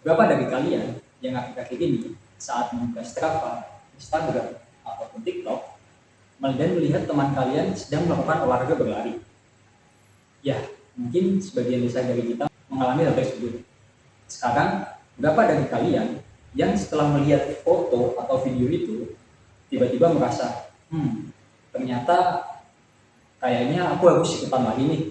Berapa dari kalian yang akhir-akhir ini saat membuka Strava, Instagram, ataupun TikTok, dan melihat teman kalian sedang melakukan olahraga berlari? Ya, mungkin sebagian besar dari kita mengalami hal tersebut. Sekarang, berapa dari kalian yang setelah melihat foto atau video itu, tiba-tiba merasa, ternyata kayaknya aku harus ikutan lagi nih,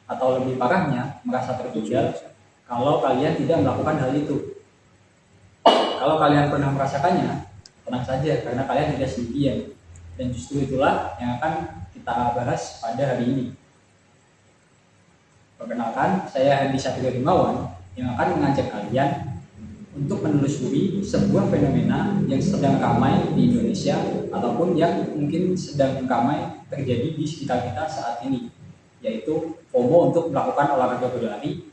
atau lebih parahnya, merasa tertinggal kalau kalian tidak melakukan hal itu. Kalau kalian pernah merasakannya, tenang saja karena kalian tidak sendirian. Dan justru itulah yang akan kita bahas pada hari ini. Perkenalkan, saya Hendy Satrio Himawan yang akan mengajak kalian untuk menelusuri sebuah fenomena yang sedang ramai di Indonesia ataupun yang mungkin sedang ramai terjadi di sekitar kita saat ini, yaitu FOMO untuk melakukan olahraga berlari,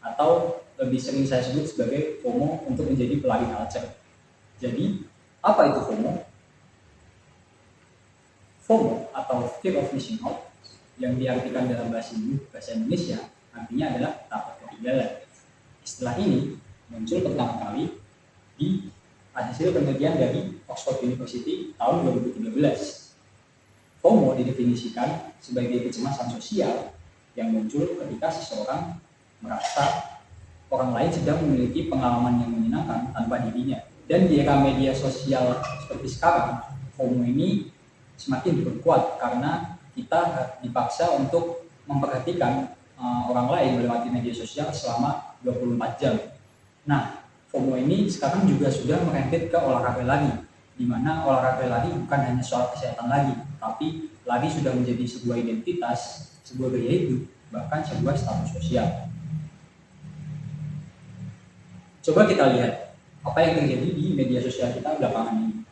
atau lebih sering saya sebut sebagai FOMO untuk menjadi pelari culture. Jadi, apa itu FOMO? FOMO atau Fear of Missing Out yang diartikan dalam bahasa Indonesia artinya adalah takut ketinggalan. Istilah ini muncul pertama kali di hasil penelitian dari Oxford University tahun 2013. FOMO didefinisikan sebagai kecemasan sosial yang muncul ketika seseorang merasa orang lain sedang memiliki pengalaman yang menyenangkan tanpa dirinya. Dan di era media sosial seperti sekarang, FOMO ini semakin diperkuat karena kita dipaksa untuk memperhatikan orang lain melewati media sosial selama 24 jam. Nah, FOMO ini sekarang juga sudah merembet ke olahraga lari, di mana olahraga lari bukan hanya soal kesehatan lagi, tapi lari sudah menjadi sebuah identitas, sebuah gaya hidup, bahkan sebuah status sosial. Coba kita lihat apa yang terjadi di media sosial kita belakangan ini.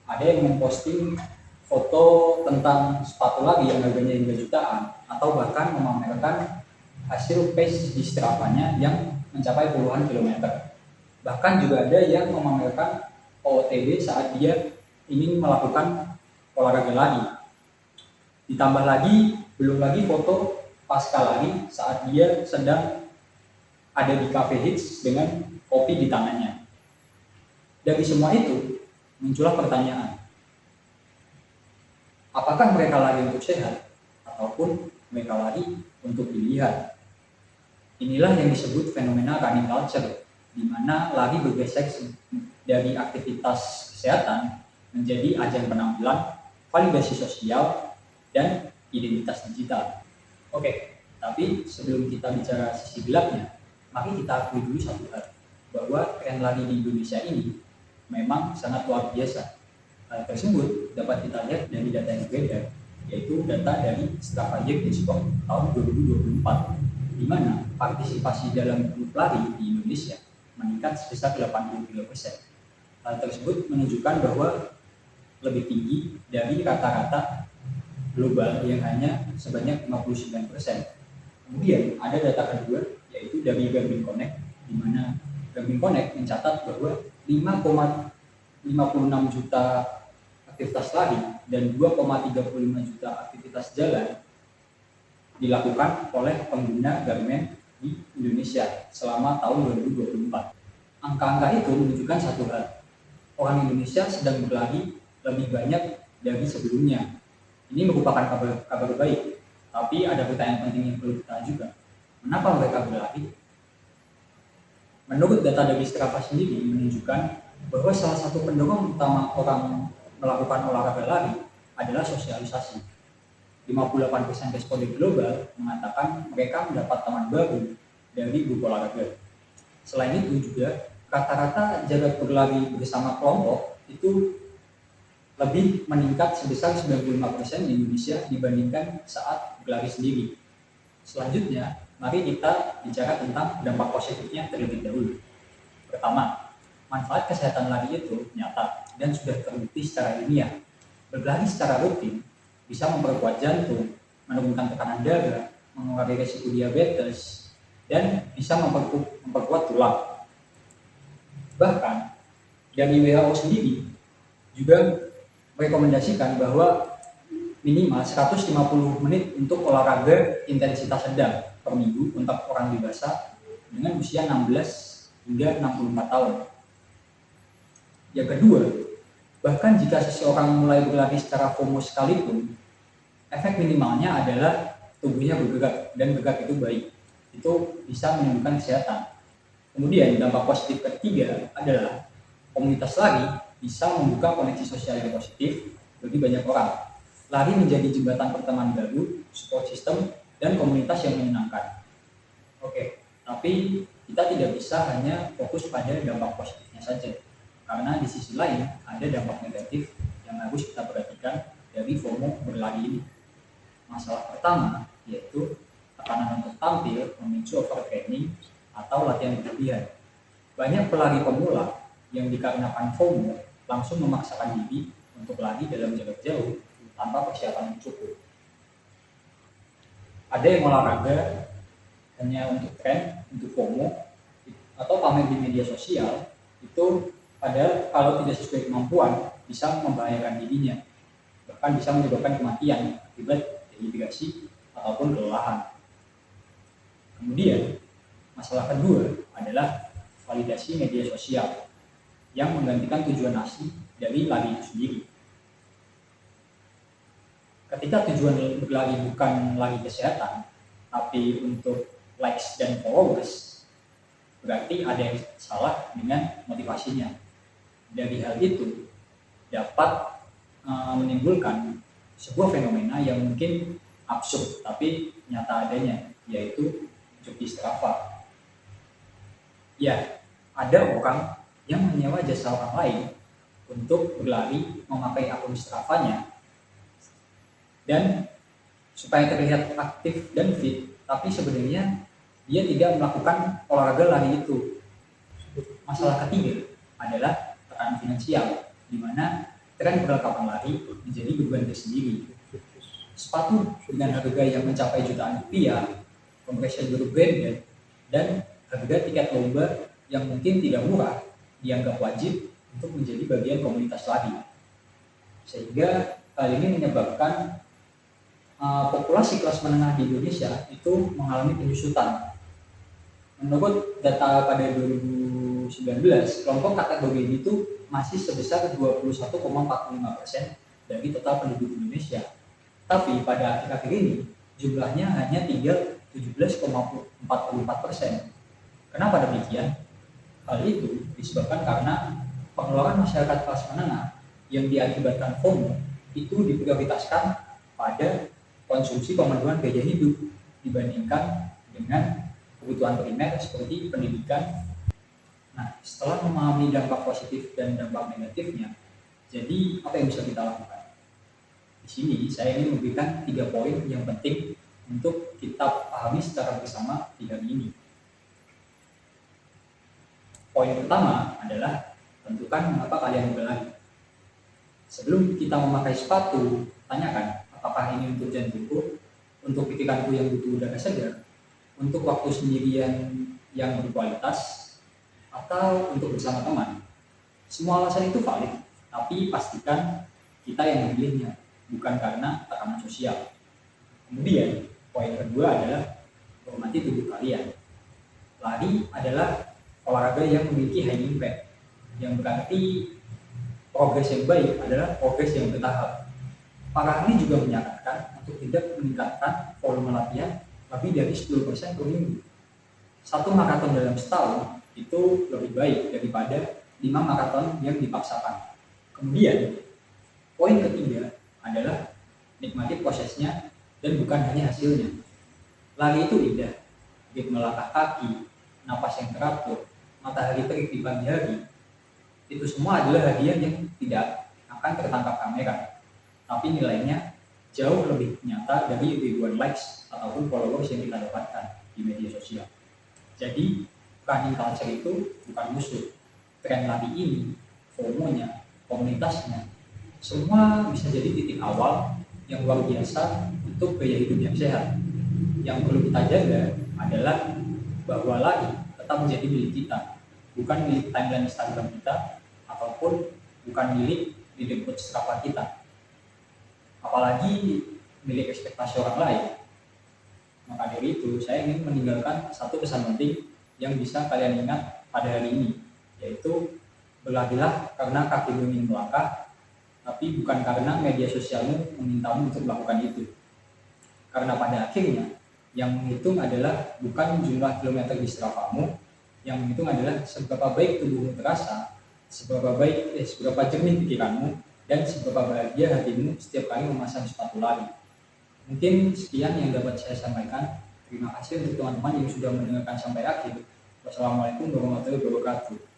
Ada yang memposting foto tentang sepatu lari yang harganya hingga jutaan, atau bahkan memamerkan hasil pace di Strava-nya yang mencapai puluhan kilometer. Bahkan juga ada yang memamerkan OOTD saat dia ingin melakukan olahraga lari. Ditambah lagi, belum lagi foto pasca lari saat dia sedang ada di cafe hits dengan kopi di tangannya. Dari semua itu, muncullah pertanyaan, apakah mereka lari untuk sehat, ataupun mereka lari untuk dilihat? Inilah yang disebut fenomena running culture, di mana lari bergeser dari aktivitas kesehatan menjadi ajang penampilan, validasi sosial, dan identitas digital. Oke, tapi sebelum kita bicara sisi gelapnya, mari kita akui dulu satu hal, bahwa tren lari di Indonesia ini memang sangat luar biasa. Hal tersebut dapat kita lihat dari data yang beredar, yaitu data dari Strava Year in Sport tahun 2024, di mana partisipasi dalam grup lari di Indonesia meningkat sebesar 83%. Hal tersebut menunjukkan bahwa lebih tinggi dari rata-rata global yang hanya sebanyak 59%. Kemudian ada data kedua, yaitu dari Garmin Connect, di mana Garmin Connect mencatat bahwa 5,56 juta aktivitas lari dan 2,35 juta aktivitas jalan dilakukan oleh pengguna Garmin di Indonesia selama tahun 2024. Angka-angka itu menunjukkan satu hal, orang Indonesia sedang berlari lebih banyak dari sebelumnya. Ini merupakan kabar baik, tapi ada pertanyaan penting yang perlu kita ajukan. Mengapa mereka berlari? Menurut data dari Strava sendiri menunjukkan bahwa salah satu pendorong utama orang melakukan olahraga lari adalah sosialisasi. 58% responden global mengatakan mereka mendapat teman baru dari grup olahraga. Selain itu juga, rata-rata jarak berlari bersama kelompok itu lebih meningkat sebesar 95% di Indonesia dibandingkan saat berlari sendiri. Selanjutnya, mari kita bicara tentang dampak positifnya terlebih dahulu. Pertama, manfaat kesehatan lari itu nyata dan sudah terbukti secara ilmiah. Berlari secara rutin bisa memperkuat jantung, menurunkan tekanan darah, mengurangi risiko diabetes, dan bisa memperkuat tulang. Bahkan dari WHO sendiri juga merekomendasikan bahwa minimal 150 menit untuk olahraga intensitas sedang per minggu untuk orang dewasa dengan usia 16 hingga 64 tahun. Yang kedua, bahkan jika seseorang mulai berlari secara FOMO sekalipun, efek minimalnya adalah tubuhnya bergerak, dan gerak itu baik. Itu bisa menimbulkan kesehatan. Kemudian dampak positif ketiga adalah komunitas lari bisa membuka koneksi sosial yang positif bagi banyak orang. Lari menjadi jembatan pertemanan baru, support system, dan komunitas yang menyenangkan. Oke, tapi kita tidak bisa hanya fokus pada dampak positifnya saja, karena di sisi lain ada dampak negatif yang harus kita perhatikan dari FOMO berlari ini. Masalah pertama yaitu tekanan untuk tampil memicu overtraining atau latihan berlebihan. Banyak pelari pemula yang dikarenakan FOMO langsung memaksakan diri untuk lari dalam jarak jauh tanpa persiapan yang cukup. Ada yang olahraga hanya untuk tren, untuk FOMO, atau pamer di media sosial, itu padahal kalau tidak sesuai kemampuan bisa membahayakan dirinya, bahkan bisa menyebabkan kematian akibat dehidrasi ataupun kelelahan. Kemudian masalah kedua adalah validasi media sosial yang menggantikan tujuan asli dari lari itu sendiri. Ketika tujuan berlari bukan lari kesehatan, tapi untuk likes dan followers, berarti ada yang salah dengan motivasinya. Dari hal itu dapat menimbulkan sebuah fenomena yang mungkin absurd tapi nyata adanya, yaitu joki Strava. Ya, ada orang yang menyewa jasa orang lain untuk berlari memakai akun Strava-nya, dan supaya terlihat aktif dan fit, tapi sebenarnya dia tidak melakukan olahraga lari itu. Masalah ketiga adalah tekanan finansial, di mana tren perlengkapan lari menjadi beban tersendiri. Sepatu dengan harga yang mencapai jutaan rupiah, compression berbranded, dan harga tiket lomba yang mungkin tidak murah dianggap wajib untuk menjadi bagian komunitas lari. Sehingga hal ini menyebabkan populasi kelas menengah di Indonesia itu mengalami penyusutan. Menurut data pada 2019, kelompok kategori ini itu masih sebesar 21,45% dari total penduduk Indonesia. Tapi pada akhir-akhir ini jumlahnya hanya tinggal 17,44%. Kenapa demikian? Hal itu disebabkan karena pengeluaran masyarakat kelas menengah yang diakibatkan FOMO itu diprioritaskan pada konsumsi pemenuhan gaya hidup dibandingkan dengan kebutuhan primer seperti pendidikan. Nah, setelah memahami dampak positif dan dampak negatifnya, jadi apa yang bisa kita lakukan? Di sini saya ingin memberikan 3 poin yang penting untuk kita pahami secara bersama di hari ini. Poin pertama adalah tentukan mengapa kalian berlari. Sebelum kita memakai sepatu, tanyakan apakah ini untuk jantungku, untuk pikiranku yang butuh udara segar, untuk waktu sendirian yang berkualitas, atau untuk bersama teman. Semua alasan itu valid, tapi pastikan kita yang memilihnya, bukan karena tekanan sosial. Kemudian, poin kedua adalah hormati tubuh kalian. Lari adalah olahraga yang memiliki high impact, yang berarti progres yang baik adalah progres yang bertahap. Para ahli juga menyarankan untuk tidak meningkatkan volume latihan lebih dari 10% per minggu. 1 maraton dalam setahun itu lebih baik daripada 5 maraton yang dipaksakan. Kemudian, poin ketiga adalah nikmati prosesnya dan bukan hanya hasilnya. Lari itu indah, ritme langkah kaki, napas yang teratur, matahari terik di pagi hari. Itu semua adalah hadiah yang tidak akan tertangkap kamera, tapi nilainya jauh lebih nyata dari ribuan likes ataupun followers yang kita dapatkan di media sosial. Jadi, running culture itu bukan musuh. Tren lari ini, FOMO-nya, komunitasnya, semua bisa jadi titik awal yang luar biasa untuk gaya hidup yang sehat. Yang perlu kita jaga adalah bahwa lari tetap menjadi milik kita, bukan milik timeline Instagram kita, ataupun bukan milik leaderboard Strava kita, apalagi milik ekspektasi orang lain. Maka dari itu, saya ingin meninggalkan satu pesan penting yang bisa kalian ingat pada hari ini, yaitu berlarilah karena kakimu ingin melangkah, tapi bukan karena media sosialmu memintamu untuk melakukan itu. Karena pada akhirnya, yang menghitung adalah bukan jumlah kilometer di Stravamu, yang menghitung adalah seberapa baik tubuhmu terasa, seberapa jernih pikiranmu, dan seberapa bahagia hatimu setiap kali memasang sepatu lari. Mungkin sekian yang dapat saya sampaikan. Terima kasih untuk teman-teman yang sudah mendengarkan sampai akhir. Wassalamualaikum warahmatullahi wabarakatuh.